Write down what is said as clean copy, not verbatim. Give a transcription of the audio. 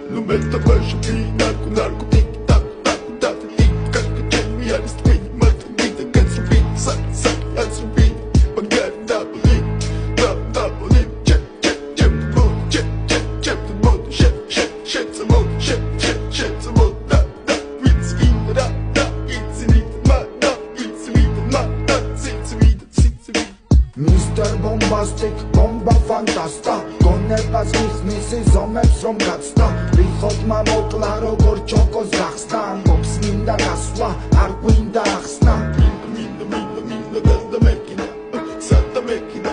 No meta baixo que narco narco tic tac tac tac tic tac que me ares tem mata vida que subir sai sai a subir pagar double check check check check check check the mode shit the mode shit the mode da it's in da it's in it ma da it's in it ma da it's in it Mr. Bombastic, bomba fantasta გონებას მისმისი ზომებს რომ გაცდა რიხოდმა მოკლა როგორ ჩოკოს გახსნა ამბობს მინდა გასვლა არ გვინდა ახსნა მინდა და მექინა სადა მექინა